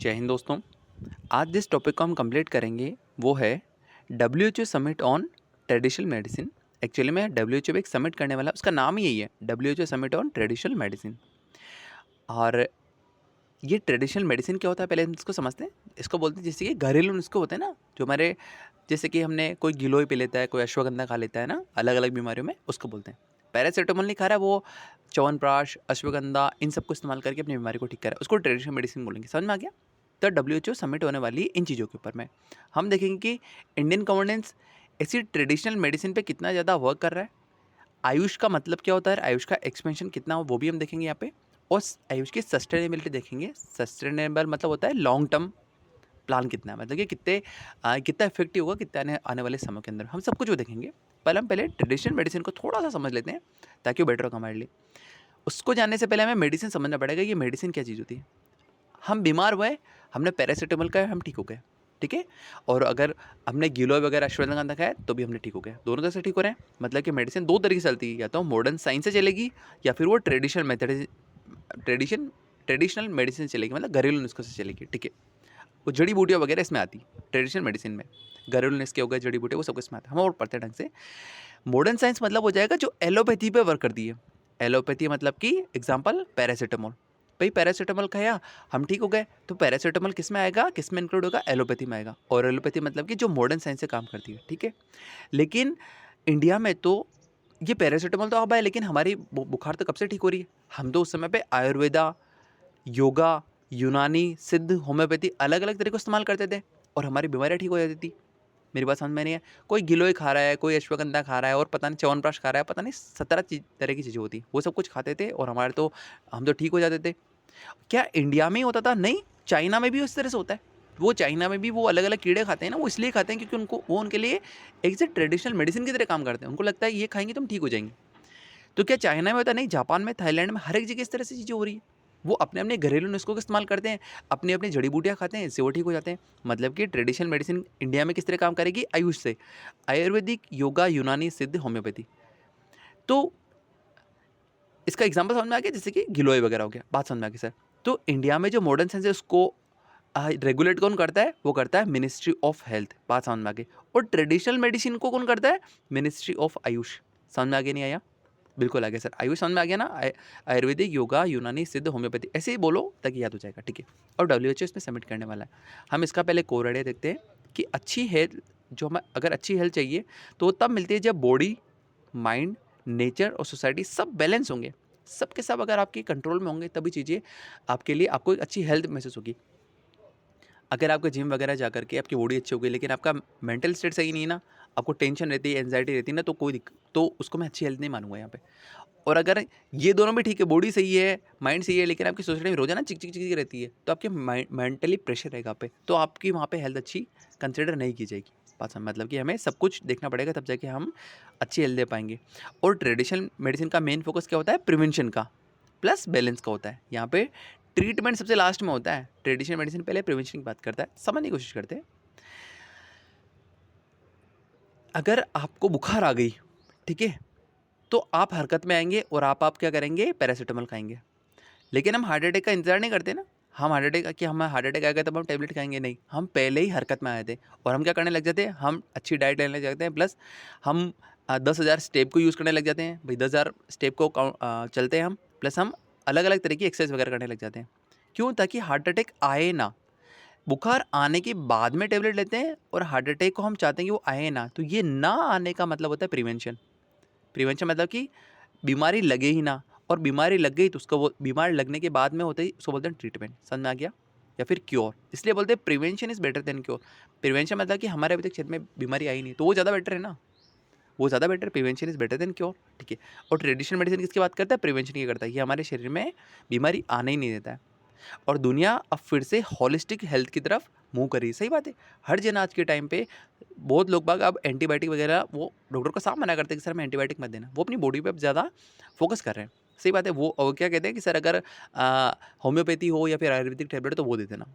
जय हिंद दोस्तों। आज जिस टॉपिक को हम कंप्लीट करेंगे वो है WHO summit on traditional medicine. Actually में डब्ल्यूएचओ एक समिट करने वाला है, उसका नाम ही यही है, WHO summit on traditional medicine. और ये ट्रेडिशनल मेडिसिन क्या होता है पहले हम इसको समझते हैं। इसको बोलते हैं जैसे कि घरेलू नुस्खे होते हैं ना, जो हमारे जैसे कि हमने कोई गिलोय पी लेता है, कोई अश्वगंधा खा लेता है ना, अलग अलग बीमारियों में उसको बोलते हैं। पैरासीटामोल नहीं खा रहा है, वो च्यवनप्राश अश्वगंधा इन सबको इस्तेमाल करके अपनी बीमारी को ठीक कर रहा है, उसको ट्रेडिशनल मेडिसिन बोलेंगे। समझ में आ गया? तो डब्ल्यूएचओ समिट होने वाली है इन चीज़ों के ऊपर में हम देखेंगे कि इंडियन गवर्नेंस ऐसी ट्रेडिशनल मेडिसिन पे कितना ज़्यादा वर्क कर रहा है। आयुष का मतलब क्या होता है, आयुष का एक्सपेंशन कितना हो वो भी हम देखेंगे यहाँ पे। और आयुष की सस्टेनेबिलिटी देखेंगे। सस्टेनेबल मतलब होता है लॉन्ग टर्म प्लान कितना है, मतलब कि कितना इफेक्टिव होगा कितना आने वाले समय के अंदर, हम सब कुछ वो देखेंगे। पहले ट्रेडिशनल मेडिसिन को थोड़ा सा समझ लेते हैं ताकि वो बेटर होगा हमारे लिए। उसको जानने से पहले हमें मेडिसिन समझना पड़ेगा, ये मेडिसिन क्या चीज़ होती है। हम बीमार हुए, हमने पैरासीटामोल खाया, हम ठीक हो गए, ठीक है। और अगर हमने गिलोय वगैरह अश्वगंधा खाया तो भी हमने ठीक हो गए, दोनों तरह से ठीक हो रहे हैं। मतलब कि मेडिसिन दो तरीके से चलती है, या तो मॉडर्न साइंस से चलेगी या फिर वो ट्रेडिशनल मेथड ट्रेडिशनल मेडिसिन चलेगी, मतलब घरेलू नुस्खों से चलेगी, ठीक है। वो जड़ी बूटियाँ वगैरह इसमें आती ट्रेडिशनल मेडिसिन में, घरेलू नुस्खे हो गए, जड़ी बूटियाँ, वो सब इसमें आता है, हम और पढ़ते हैं ढंग से। मॉडर्न साइंस मतलब हो जाएगा जो एलोपैथी पे वर्क करती है। एलोपैथी मतलब कि एग्जांपल पैरासीटामोल, भाई पैरासीटामोल खाया हम ठीक हो गए, तो पैरासीटामोल किस में आएगा, किस में इंक्लूड होगा, एलोपैथी में आएगा। और एलोपैथी मतलब कि जो मॉडर्न साइंस से काम करती है, ठीक है। लेकिन इंडिया में तो ये पैरासीटामोल तो अब है, लेकिन हमारी बुखार तो कब से ठीक हो रही है। हम तो उस समय पे आयुर्वेदा, योगा, यूनानी, सिद्ध, होम्योपैथी अलग अलग तरीके को इस्तेमाल करते थे और हमारी बीमारियाँ ठीक हो जाती थी। मेरी बात समझ में नहीं है? कोई गिलोय खा रहा है, कोई अश्वगंधा खा रहा है और पता नहीं च्यवनप्राश खा रहा है, पता नहीं 17 तरह की चीज़ें होती हैं। वो सब कुछ खाते थे और हम तो ठीक हो जाते थे। क्या इंडिया में ही होता था? नहीं, चाइना में भी उस तरह से होता है। वो चाइना में भी वो अलग-अलग कीड़े खाते हैं ना, वो इसलिए खाते हैं क्योंकि उनके लिए एक से ट्रेडिशनल मेडिसिन की तरह काम करते हैं। उनको लगता है ये खाएँगे तो हम ठीक हो जाएँगे। तो क्या चाइना में होता है? नहीं, जापान में, थाईलैंड में, हर एक जगह इस तरह से चीज़ें हो रही है। वो अपने-अपने घरेलू नुस्खों का इस्तेमाल करते हैं, अपनी-अपनी जड़ी-बूटियाँ खाते हैं, इससे वो ठीक हो जाते हैं। मतलब कि ट्रेडिशनल मेडिसिन इंडिया में किस तरह काम करेगी? आयुष से। आयुर्वेदिक, योगा, यूनानी, सिद्ध, होम्योपैथी। तो इसका एग्ज़ाम्पल समझ में आ गया, जैसे कि गिलोय वगैरह हो गया, बात समझ में आ गई सर। तो इंडिया में जो मॉडर्न साइंस है उसको रेगुलेट कौन करता है? वो करता है मिनिस्ट्री ऑफ हेल्थ, बात समझ में आ गई। और ट्रेडिशनल मेडिसिन को कौन करता है? Ministry of Ayush. समझ में आ गया, नहीं आया? बिल्कुल आ गया सर। आयुष समझ में आ गया ना? आयुर्वेदिक, योगा, यूनानी, सिद्ध, होम्योपैथी, ऐसे ही बोलो ताकि याद हो जाएगा, ठीक है। और डब्ल्यूएचओ इसमें सबमिट करने वाला है। हम इसका पहले कोर आइडिया देखते हैं कि अच्छी हेल्थ, जो हमें अगर अच्छी हेल्थ चाहिए तो वो तब मिलती है जब बॉडी, माइंड, नेचर और सोसाइटी सब बैलेंस होंगे। सब के सब अगर आपके कंट्रोल में होंगे तभी चीज़ें आपके लिए, आपको एक अच्छी हेल्थ महसूस होगी। अगर आपके जिम वगैरह जा करके आपकी बॉडी अच्छी हो गई लेकिन आपका मेंटल स्टेट सही नहीं है ना, आपको टेंशन रहती है, एंजाइटी रहती है ना, तो तो उसको मैं अच्छी हेल्थ नहीं मानूंगा यहाँ पे। और अगर ये दोनों भी ठीक है, बॉडी सही है, माइंड सही है, लेकिन आपकी सोसाइटी में रोजाना चिक चिक चिक रहती है, तो आपके मेंटली प्रेशर रहेगा आप पे, तो आपकी वहाँ पे हेल्थ अच्छी कंसिडर नहीं की जाएगी। बात समझ, मतलब कि हमें सब कुछ देखना पड़ेगा तब जाके हम अच्छी हेल्थ दे पाएंगे। और ट्रेडिशनल मेडिसिन का मेन फोकस क्या होता है? प्रिवेंशन का प्लस बैलेंस का होता है। यहाँ पे ट्रीटमेंट सबसे लास्ट में होता है, ट्रेडिशनल मेडिसिन पहले प्रिवेंशन की बात करता है। समझने की कोशिश करते हैं। अगर आपको बुखार आ गई, ठीक है, तो आप हरकत में आएंगे और आप क्या करेंगे? पैरासीटामोल खाएंगे। लेकिन हम हार्ट अटैक का इंतजार नहीं करते ना। हम हमें हार्ट अटैक आएगा तब हम टैबलेट खाएंगे, नहीं, हम पहले ही हरकत में आए थे और हम क्या करने लग जाते हैं? हम अच्छी डाइट लेने लग जाते हैं, प्लस हम 10,000 स्टेप को यूज़ करने लग जाते हैं। भाई 10,000 स्टेप को चलते हैं हम, प्लस हम अलग अलग तरह की एक्सरसाइज वगैरह करने लग जाते हैं। क्यों? ताकि हार्ट अटैक आए ना। बुखार आने के बाद में टेबलेट लेते हैं और हार्ट अटैक को हम चाहते हैं कि वो आए ना, तो ये ना आने का मतलब होता है प्रिवेंशन। प्रिवेंशन मतलब कि बीमारी लगे ही ना, और बीमारी लग गई तो उसको, वो बीमारी लगने के बाद में होता ही उसको बोलते हैं ट्रीटमेंट। समझ में आ गया? या फिर क्योर। इसलिए बोलते हैं prevention is better than cure. Prevention मतलब कि हमारे अभी तक शरीर में बीमारी आई नहीं, तो वो ज़्यादा बेटर है ना, वो ज़्यादा better. Prevention is better than cure, ठीक है। और ट्रेडिशनल मेडिसिन किसकी बात करता है? प्रिवेंशन की करता है। ये हमारे शरीर में बीमारी आने ही नहीं देता है। और दुनिया अब फिर से होलिस्टिक हेल्थ की तरफ मूव कर रही है। सही बात है। हर जन आज के टाइम पे बहुत लोग बाग अब एंटीबायोटिक वगैरह, वो डॉक्टर को साफ मना करते हैं कि सर मैं एंटीबायोटिक मत देना, वो अपनी बॉडी पे अब ज़्यादा फोकस कर रहे हैं। सही बात है। वो और क्या कहते हैं कि सर अगर होम्योपैथी हो या फिर आयुर्वेदिक टेबलेट तो वो दे देना।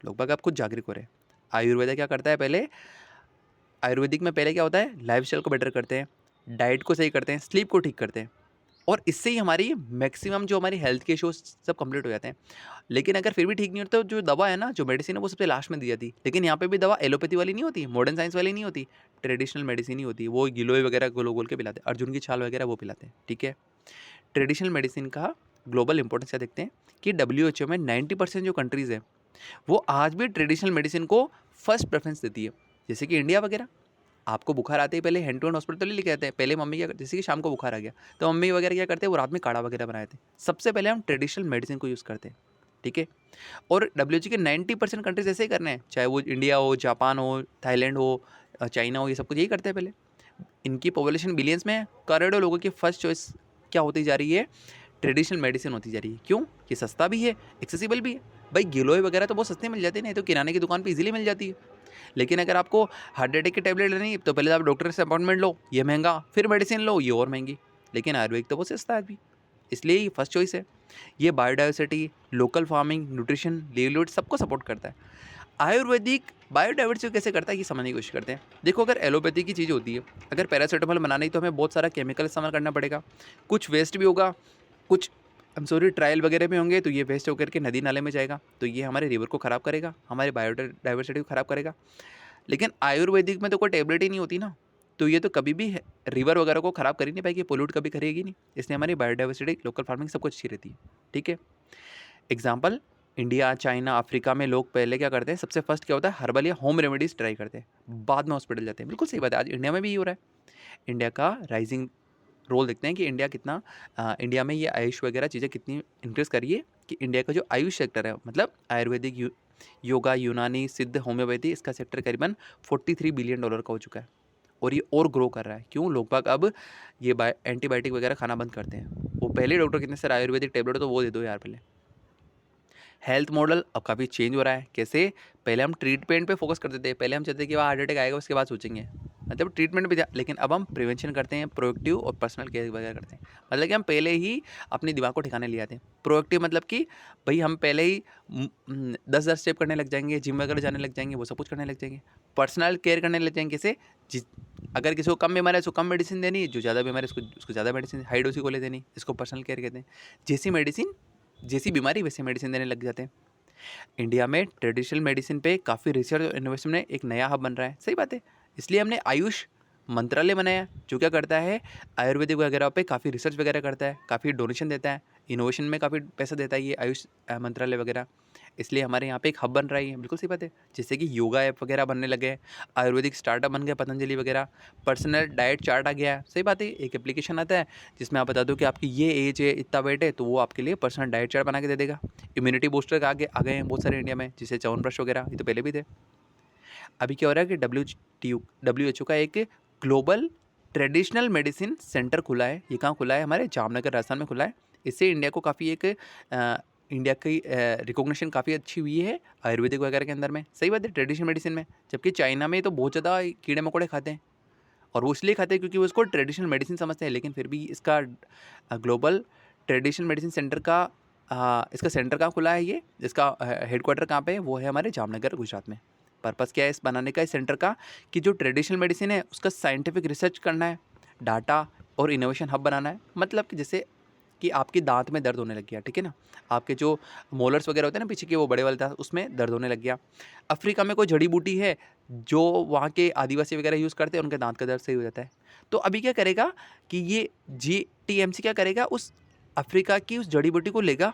लोग बाग अब खुद जागरूक हो रहे हैं। आयुर्वेदा क्या करता है? पहले आयुर्वेदिक में पहले क्या होता है? लाइफ को बेटर करते हैं, डाइट को सही करते हैं, स्लीप को ठीक करते हैं, और इससे ही हमारी मैक्सिमम जो हमारी हेल्थ के इश्यूज सब कंप्लीट हो जाते हैं। लेकिन अगर फिर भी ठीक नहीं होता तो जो दवा है ना, जो मेडिसिन है, वो सबसे लास्ट में दी जाती है। लेकिन यहाँ पे भी दवा एलोपैथी वाली नहीं होती, मॉडर्न साइंस वाली नहीं होती, ट्रेडिशनल मेडिसिन ही होती है। वो गिलोय वगैरह गोल गोल के पिलाते हैं, अर्जुन की छाल वगैरह वो पिलाते हैं, ठीक है। ट्रेडिशनल मेडिसिन का ग्लोबल इंपॉर्टेंस क्या देखते हैं कि डब्ल्यूएचओ में 90% जो कंट्रीज़ है वो आज भी ट्रेडिशनल मेडिसिन को फर्स्ट प्रेफरेंस देती है। जैसे कि इंडिया वगैरह, आपको बुखार आते ही पहले हैंड टू हैंड हॉस्पिटल ही लेके आते हैं। पहले मम्मी क्या जैसे कि शाम को बुखार आ गया तो मम्मी वगैरह क्या करते हैं, वो रात में काढ़ा वगैरह बनाए थे। सबसे पहले हम ट्रेडिशनल मेडिसिन को यूज़ करते हैं, ठीक है। और डब्ल्यूएचओ के 90% कंट्रीज ऐसे ही करने हैं, चाहे वो इंडिया हो, जापान हो, थाईलैंड हो, चाइना हो, ये सब कुछ यही करते हैं पहले। इनकी पॉपुलेशन बिलियंस में है, करोड़ों लोगों की फर्स्ट चॉइस क्या होती जा रही है, ट्रेडिशनल मेडिसिन होती जा रही है। क्यों? ये सस्ता भी है, एक्सेसिबल भी है। भाई गिलोय वगैरह तो बहुत सस्ते मिल जाते हैं, नहीं तो किराने की दुकान पे इजीली मिल जाती है। लेकिन अगर आपको हार्ट अटैक की टैबलेट लेनी है तो पहले तो आप डॉक्टर से अपॉइंटमेंट लो, ये महंगा, फिर मेडिसिन लो, ये और महंगी। लेकिन आयुर्वेदिक तो बहुत सस्ता है अभी, इसलिए ये फर्स्ट चॉइस है। ये बायोडाइवर्सिटी, लोकल फार्मिंग, न्यूट्रिशन, लिवलिहुड सबको सपोर्ट करता है। आयुर्वेदिक बायोडाइवर्सिटी को कैसे करता है ये समझने की कोशिश करते हैं। देखो, अगर एलोपैथी की चीज़ होती है, अगर पैरासीटामोल बनाना ही तो हमें बहुत सारा केमिकल इस्तेमाल करना पड़ेगा, कुछ वेस्ट भी होगा, कुछ ट्रायल वगैरह भी होंगे, तो ये वेस्ट होकर के नदी नाले में जाएगा, तो ये हमारे रिवर को ख़राब करेगा, हमारे बायोडाइवर्सिटी को ख़राब करेगा। लेकिन आयुर्वेदिक में तो कोई टेबलेट ही नहीं होती ना, तो ये तो कभी भी रिवर वगैरह को ख़राब कर ही नहीं पाएगी, पोल्यूट कभी करेगी नहीं। इसलिए हमारी बायोडाइवर्सिटी, लोकल फार्मिंग सब कुछ अच्छी रहती है, ठीक है। एग्जाम्पल, इंडिया, चाइना, अफ्रीका में लोग पहले क्या करते हैं, सबसे फर्स्ट क्या होता है, हर्बल या होम रेमेडीज़ ट्राई करते हैं, बाद में हॉस्पिटल जाते हैं। बिल्कुल सही बात है, आज इंडिया में भी ये हो रहा है। इंडिया का राइजिंग रोल देखते हैं कि इंडिया कितना इंडिया में ये आयुष वगैरह चीज़ें कितनी इंक्रीज करी है, कि इंडिया का जो आयुष सेक्टर है, मतलब आयुर्वेदिक, योगा, यूनानी, सिद्ध, होम्योपैथी, इसका सेक्टर करीबन $43 बिलियन का हो चुका है। और ये और ग्रो कर रहा है। क्यों? लोग बाग अब ये एंटीबायोटिक वगैरह खाना बंद करते हैं। वो पहले डॉक्टर कितने सारे आयुर्वेदिक टैबलेट तो वो दे दो यार पहले। हेल्थ मॉडल अब काफ़ी चेंज हो रहा है। कैसे? पहले हम ट्रीटमेंट पे फोकस करते थे, पहले हम चाहते थे कि वहाँ हार्ट अटैक आएगा उसके बाद सोचेंगे, मतलब ट्रीटमेंट पे लेकिन अब हम प्रिवेंशन करते हैं, प्रोएक्टिव और पर्सनल केयर वगैरह करते हैं। मतलब कि हम पहले ही अपने दिमाग को ठिकाने ले आते हैं। प्रोएक्टिव मतलब कि भाई हम पहले ही 10-10 स्टेप करने लग जाएंगे, जिम वगैरह जाने लग जाएंगे, वो सब कुछ करने लग जाएंगे। पर्सनल केयर करने लग जाएंगे। कैसे? जिस अगर किसी को कम बीमारी है उसको कम मेडिसिन देनी, जो ज़्यादा बीमारी है उसको ज़्यादा मेडिसिन, हाई डोज को ले देनी, इसको पर्सनल केयर कहते हैं। जैसी मेडिसिन, जैसी बीमारी वैसे मेडिसिन देने लग जाते हैं। इंडिया में ट्रेडिशनल मेडिसिन पे काफ़ी रिसर्च और इनोवेशन में एक नया हब बन रहा है। सही बात है। इसलिए हमने आयुष मंत्रालय बनाया, जो क्या करता है, आयुर्वेदिक वगैरह पे काफ़ी रिसर्च वगैरह करता है, काफ़ी डोनेशन देता है, इनोवेशन में काफ़ी पैसा देता है ये आयुष मंत्रालय वगैरह। इसलिए हमारे यहाँ पे एक हब बन रहा है। बिल्कुल सही बात है। जैसे कि योगा ऐप वगैरह बनने लगे हैं, आयुर्वेदिक स्टार्टअप बन गया पतंजलि वगैरह, पर्सनल डाइट चार्ट आ गया है। सही बात है। एक एप्लीकेशन आता है जिसमें आप बता दो कि आपकी ये एज है, इतना वेट है, तो वो आपके लिए पर्सनल डाइट चार्ट बना के दे देगा। इम्यूनिटी बूस्टर आगे आ गए हैं बहुत सारे इंडिया में, जैसे च्यवनप्राश वगैरह, ये तो पहले भी थे। अभी क्या हो रहा है कि डब्ल्यूएचओ का एक ग्लोबल ट्रेडिशनल मेडिसिन सेंटर खुला है। ये कहाँ खुला है? हमारे जामनगर, राजस्थान में खुला है। इससे इंडिया को काफ़ी एक इंडिया की रिकॉग्निशन काफ़ी अच्छी हुई है आयुर्वेदिक वगैरह के अंदर में। सही बात है, ट्रेडिशनल मेडिसिन में। जबकि चाइना में तो बहुत ज़्यादा कीड़े मकोड़े खाते हैं, और वो इसलिए खाते हैं क्योंकि वो इसको ट्रेडिशनल मेडिसिन समझते हैं। लेकिन फिर भी इसका ग्लोबल ट्रेडिशनल मेडिसिन सेंटर का इसका सेंटर कहाँ खुला है, ये इसका हेडक्वार्टर कहाँ पे है? वो है हमारे जामनगर, गुजरात में। पर्पज़ क्या है इस बनाने का, इस सेंटर का, कि जो ट्रेडिशनल मेडिसिन है उसका साइंटिफिक रिसर्च करना है, डाटा और इनोवेशन हब बनाना है। मतलब कि जैसे कि आपके दांत में दर्द होने लग गया, ठीक है ना, आपके जो मोलर्स वगैरह होते हैं ना पीछे के, वो बड़े वाले दांत, उसमें दर्द होने लग गया। अफ्रीका में कोई जड़ी बूटी है जो वहाँ के आदिवासी वगैरह यूज़ करते हैं, उनके दांत का दर्द सही हो जाता है। तो अभी क्या करेगा कि ये जीटीएमसी क्या करेगा, उस अफ्रीका की उस जड़ी बूटी को लेगा,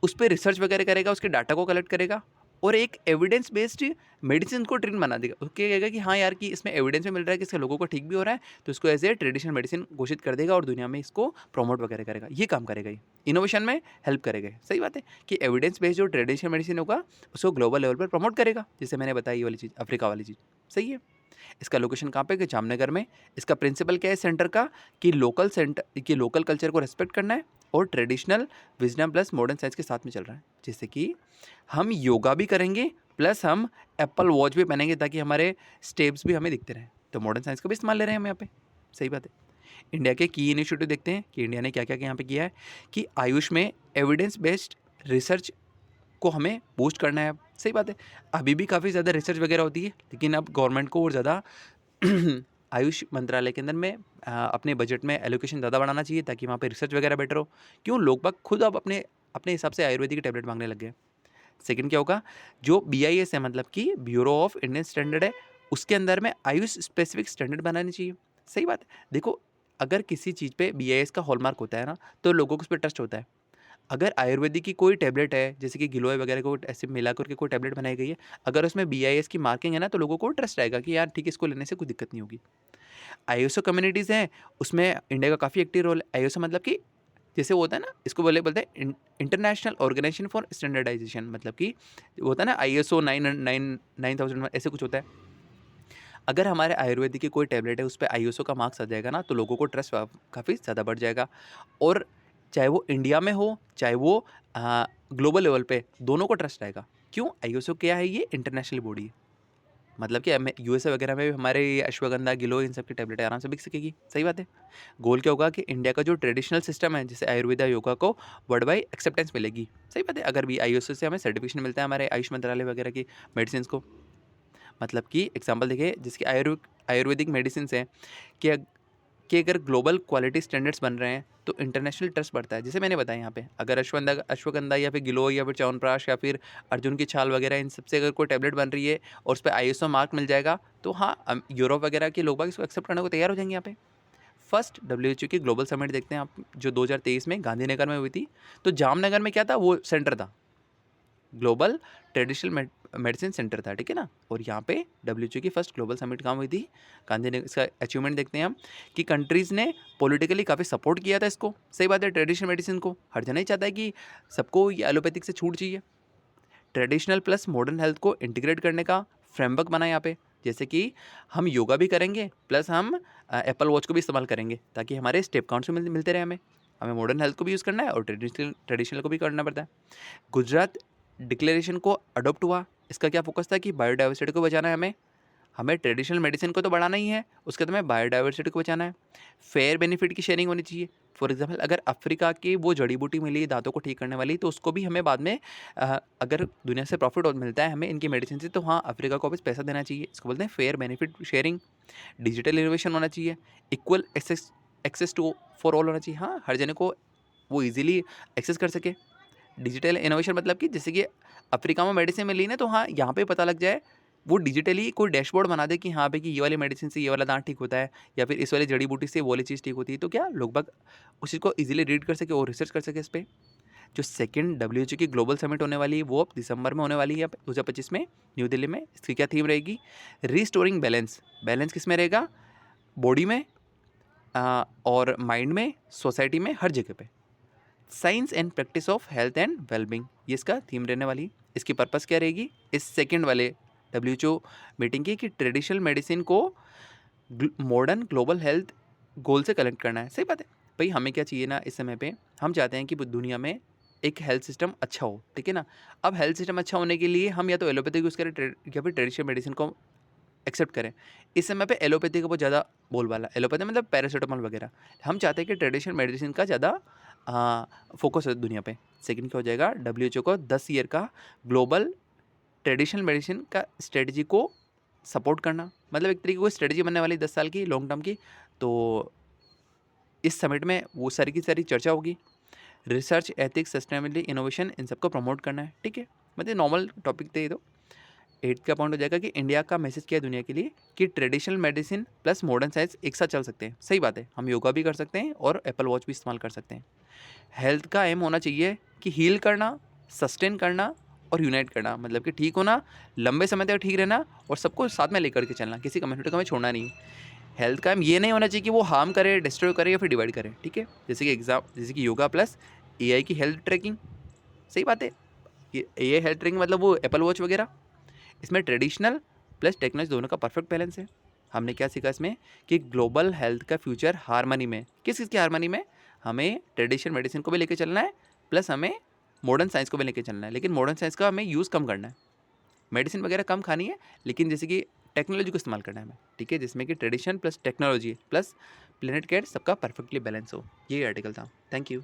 उस पर रिसर्च वगैरह करेगा, उसके डाटा को कलेक्ट करेगा, और एक एविडेंस बेस्ड मेडिसिन को ट्रीट बना देगा। उसके कहेगा कि हाँ यार, कि इसमें एविडेंस में मिल रहा है कि इससे लोगों को ठीक भी हो रहा है, तो इसको एज ए ट्रेडिशनल मेडिसिन घोषित कर देगा और दुनिया में इसको प्रमोट वगैरह करेगा। ये काम करेगा, ये इनोवेशन में हेल्प करेगा। सही बात है कि एविडेंस बेस्ड जो ट्रेडिशनल मेडिसिन होगा उसको ग्लोबल लेवल पर प्रमोट करेगा, जैसे मैंने बताई ये वाली चीज़, अफ्रीका वाली चीज़। सही है। इसका लोकेशन कहाँ पे? कि जामनगर में। इसका प्रिंसिपल क्या है सेंटर का, कि लोकल कल्चर को रेस्पेक्ट करना है और traditional wisdom plus modern science के साथ में चल रहा है। जैसे कि हम योगा भी करेंगे प्लस हम एप्पल वॉच भी पहनेंगे ताकि हमारे स्टेप्स भी हमें दिखते रहें। तो मॉडर्न साइंस का भी इस्तेमाल ले रहे हैं हम यहाँ पे। सही बात है। इंडिया के की इनिशिएटिव देखते हैं कि इंडिया ने क्या क्या यहाँ पे किया है, कि आयुष में एविडेंस बेस्ड रिसर्च को हमें बूस्ट करना है। सही बात है। अभी भी काफ़ी ज़्यादा रिसर्च वगैरह होती है, लेकिन अब गवर्नमेंट को और ज़्यादा आयुष मंत्रालय के अंदर में अपने बजट में एलोकेशन ज़्यादा बढ़ाना चाहिए ताकि वहाँ पे रिसर्च वगैरह बेटर हो। क्यों लोग बाग खुद अब अपने अपने हिसाब से आयुर्वेदिक की टैबलेट मांगने लग गए। सेकंड क्या होगा, जो BIS है मतलब कि ब्यूरो ऑफ इंडियन स्टैंडर्ड है, उसके अंदर में आयुष स्पेसिफिक स्टैंडर्ड बनानी चाहिए। सही बात है। देखो, अगर किसी चीज़ पे BIS का हॉलमार्क होता है ना, तो लोगों को उस पर ट्रस्ट होता है। अगर आयुर्वेदिक की कोई टैबलेट है, जैसे कि गिलोय वगैरह को ऐसे मिला करके कोई टैबलेट बनाई गई है, अगर उसमें BIS की मार्किंग है ना, तो लोगों को ट्रस्ट आएगा कि यार ठीक है, इसको लेने से कोई दिक्कत नहीं होगी। ISO कम्युनिटीज़ हैं, उसमें इंडिया का काफ़ी एक्टिव रोल है। ISO मतलब कि जैसे वो होता है ना, इसको बोलते हैं इंटरनेशनल ऑर्गेनाइजेशन फॉर स्टैंडर्डाइजेशन, मतलब कि वो होता है ना ISO 9000 ऐसे कुछ होता है। अगर हमारे आयुर्वेदिक की कोई टैबलेट है, उस पे ISO का मार्क्स आ जाएगा ना, तो लोगों को ट्रस्ट काफ़ी ज़्यादा बढ़ जाएगा। और चाहे वो इंडिया में हो, चाहे वो ग्लोबल लेवल पे, दोनों को ट्रस्ट आएगा। क्यों? ISO क्या है? ये इंटरनेशनल बॉडी है। मतलब कि हमें USA वगैरह में भी हमारे ये अश्वगंधा, गिलो इन सब की टैबलेटें आराम से बिक सकेगी। सही बात है। गोल क्या होगा कि इंडिया का जो ट्रेडिशनल सिस्टम है, जैसे आयुर्वेदा, योगा को वर्ल्ड वाइड एक्सेप्टेंस मिलेगी। सही बात है। अगर भी ISO से हमें सर्टिफिकेशन मिलता है हमारे आयुष मंत्रालय वगैरह की मेडिसिन को। मतलब कि एग्जाम्पल देखिए, जिसकी आयुर्वेदिक मेडिसिन हैं कि अगर ग्लोबल क्वालिटी स्टैंडर्ड्स बन रहे हैं तो इंटरनेशनल ट्रस्ट बढ़ता है। जैसे मैंने बताया यहाँ पे, अगर अश्वगंधा या फिर गिलोय या फिर च्यवनप्राश या फिर अर्जुन की छाल वगैरह, इन सबसे अगर कोई टैबलेट बन रही है और उस पर ISO मार्क मिल जाएगा, तो हाँ, यूरोप वगैरह के लोग बाग इसको एक्सेप्ट करने को तैयार हो जाएंगे। यहाँ पे फर्स्ट WHO की ग्लोबल समिट देखते हैं आप, जो 2023 में गांधीनगर में हुई थी। तो जामनगर में क्या था, वो सेंटर था, ग्लोबल ट्रेडिशनल मेडिसिन सेंटर था, ठीक है ना। और यहाँ पे WHO की फर्स्ट ग्लोबल समिट कहाँ हुई थी, गांधीनगर। इसका अचीवमेंट देखते हैं हम कि कंट्रीज़ ने पॉलिटिकली काफ़ी सपोर्ट किया था इसको। सही बात है। ट्रेडिशनल मेडिसिन को हर जना ही चाहता है कि सबको ये एलोपैथिक से छूट चाहिए। ट्रेडिशनल प्लस मॉडर्न हेल्थ को इंटीग्रेट करने का फ्रेमवर्क बना यहाँ पे। जैसे कि हम योगा भी करेंगे प्लस हम एप्पल वॉच को भी इस्तेमाल करेंगे, ताकि हमारे स्टेप काउंट्स मिलते रहे। हमें हमें मॉडर्न हेल्थ को भी यूज़ करना है और ट्रेडिशनल को भी करना पड़ता है। गुजरात डिक्लेरेशन को अडॉप्ट हुआ। इसका क्या फोकस था कि बायोडाइवर्सिटी को बचाना है हमें। हमें ट्रेडिशनल मेडिसिन को तो बढ़ाना ही है, उसके बाद हमें बायोडाइवर्सिटी को बचाना है। फेयर बेनिफिट की शेयरिंग होनी चाहिए। फॉर एग्जांपल, अगर अफ्रीका की वो जड़ी बूटी मिली दांतों को ठीक करने वाली, तो उसको भी हमें बाद में अगर दुनिया से प्रॉफिट मिलता है हमें इनकी मेडिसिन से, तो हाँ, अफ्रीका को वापस पैसा देना चाहिए। इसको बोलते हैं fair benefit sharing. Digital innovation होना चाहिए। Equal access to for all होना चाहिए। हाँ, हर जने को वो ईजिली एक्सेस कर सके। डिजिटल इनोवेशन मतलब कि जैसे कि अफ्रीका में मेडिसिन मिली ना, तो हाँ, यहाँ पे पता लग जाए, वो डिजिटली कोई डैशबोर्ड बना दे कि हाँ भाई, कि ये वाली मेडिसिन से ये वाला दांत ठीक होता है, या फिर इस वाली जड़ी बूटी से वो वाली चीज़ ठीक होती है। तो क्या लोग बाग उस चीज़ को इजीली रीड कर सके और रिसर्च कर सके इस पर। जो सेकंड WHO की ग्लोबल समिट होने वाली है, वो अब दिसंबर में होने वाली है 2025 में न्यू दिल्ली में। इसकी क्या थीम रहेगी? Restoring balance. बैलेंस किस में रहेगा? बॉडी में और माइंड में, सोसाइटी में, हर जगह पे। Science and practice of health and wellbeing, ये इसका थीम रहने वाली। इसकी पर्पस क्या रहेगी इस सेकंड वाले WHO मीटिंग की? कि ट्रेडिशनल मेडिसिन को मॉडर्न ग्लोबल हेल्थ गोल से कनेक्ट करना है। सही बात है भाई। हमें क्या चाहिए ना, इस समय पे हम चाहते हैं कि दुनिया में एक हेल्थ सिस्टम अच्छा हो, ठीक है ना। अब हेल्थ सिस्टम अच्छा होने के लिए हम या तो एलोपैथिक यूज़ करें या फिर ट्रेडिशनल मेडिसिन को एक्सेप्ट करें। इस समय पे एलोपैथी का बहुत ज़्यादा बोलबाला। एलोपैथी मतलब पैरासीटामोल वगैरह। हम चाहते हैं कि ट्रेडिशनल मेडिसिन का ज़्यादा फोकस है दुनिया पे। सेकंड क्या हो जाएगा, WHO को 10 ईयर का ग्लोबल ट्रेडिशनल मेडिसिन का स्ट्रेटजी को सपोर्ट करना। मतलब एक तरीके की स्ट्रेटजी बनने वाली 10 साल की, लॉन्ग टर्म की। तो इस समिट में वो सारी की सारी चर्चा होगी। रिसर्च, एथिक्स, सस्टेनेबिलिटी, इनोवेशन, इन सबको प्रमोट करना है, ठीक है। मतलब नॉर्मल टॉपिक थे ये तो। 8th का पॉइंट हो जाएगा कि इंडिया का मैसेज क्या है दुनिया के लिए, कि traditional medicine plus modern science एक साथ चल सकते हैं। सही बात है। हम योगा भी कर सकते हैं और एप्पल वॉच भी इस्तेमाल कर सकते हैं। हेल्थ का एम होना चाहिए कि हील करना, सस्टेन करना और यूनाइट करना। मतलब कि ठीक होना, लंबे समय तक ठीक रहना और सबको साथ में लेकर के चलना, किसी कम्युनिटी को हमें छोड़ना नहीं। हेल्थ का एम ये नहीं होना चाहिए कि वो हार्म करे, डिस्ट्रॉय करे या फिर डिवाइड करे, ठीक है। जैसे कि योगा प्लस AI की हेल्थ ट्रैकिंग। सही बात है। ये AI हेल्थ ट्रैकिंग मतलब वो एप्पल वॉच वगैरह। इसमें ट्रेडिशनल प्लस टेक्नोलॉजी दोनों का परफेक्ट बैलेंस है। हमने क्या सीखा इसमें कि ग्लोबल हेल्थ का फ्यूचर हार्मनी में, किस चीज़ की हार्मनी में? हमें ट्रेडिशनल मेडिसिन को भी लेके चलना है प्लस हमें मॉडर्न साइंस को भी लेके चलना है। लेकिन मॉडर्न साइंस का हमें यूज़ कम करना है, मेडिसिन वगैरह कम खानी है, लेकिन जैसे कि टेक्नोलॉजी को इस्तेमाल करना है हमें, ठीक है। जिसमें कि tradition plus technology plus planet care सबका परफेक्टली बैलेंस हो। ये आर्टिकल था। Thank you.